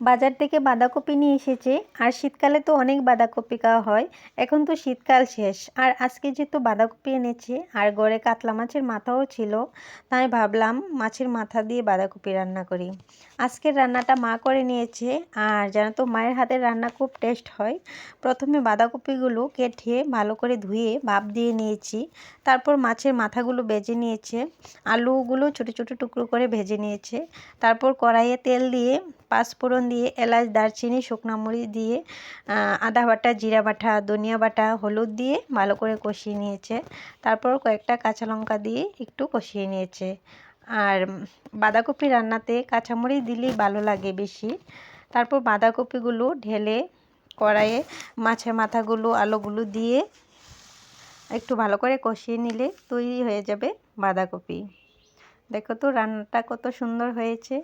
বাজার থেকে বাঁধাকপি নিয়ে এসেছে। আর শীতকালে তো অনেক বাঁধাকপি খাওয়া হয়। এখন তো শীতকাল শেষ, আর আজকে যেহেতু বাঁধাকপি এনেছে আর ঘরে কাতলা মাছের মাথাও ছিল, তাই ভাবলাম মাছের মাথা দিয়ে বাঁধাকপি রান্না করি। আজকের রান্নাটা মা করে নিয়েছে, আর জানো তো মায়ের হাতের রান্না খুব টেস্ট হয়। প্রথমে বাঁধাকপিগুলো কেটে ভালো করে ধুয়ে ভাপ দিয়ে নিয়েছি, তারপর মাছের মাথাগুলো ভেজে নিয়েছে, আলুগুলো ছোটো ছোটো টুকরো করে ভেজে নিয়েছে। তারপর কড়াইয়ে তেল দিয়ে পাঁচফোড়ন দিয়ে এলাচ দারচিনি শুকনো মরিচ দিয়ে আদা বাটা জিরা বাটা ধনিয়া বাটা হলুদ দিয়ে ভালো করে কষিয়ে নিয়েছে। তারপর কয়েকটা কাঁচা লঙ্কা দিয়ে একটু কষিয়ে নিয়েছে। আর বাঁধাকপি রান্নাতে কাঁচামরিচ দিলেই ভালো লাগে বেশি। তারপর বাঁধাকপিগুলো ঢেলে কড়াইয়ে মাছের মাথাগুলো আলুগুলো দিয়ে একটু ভালো করে কষিয়ে নিলে তৈরি হয়ে যাবে বাঁধাকপি। দেখো তো রান্নাটা কত সুন্দর হয়েছে।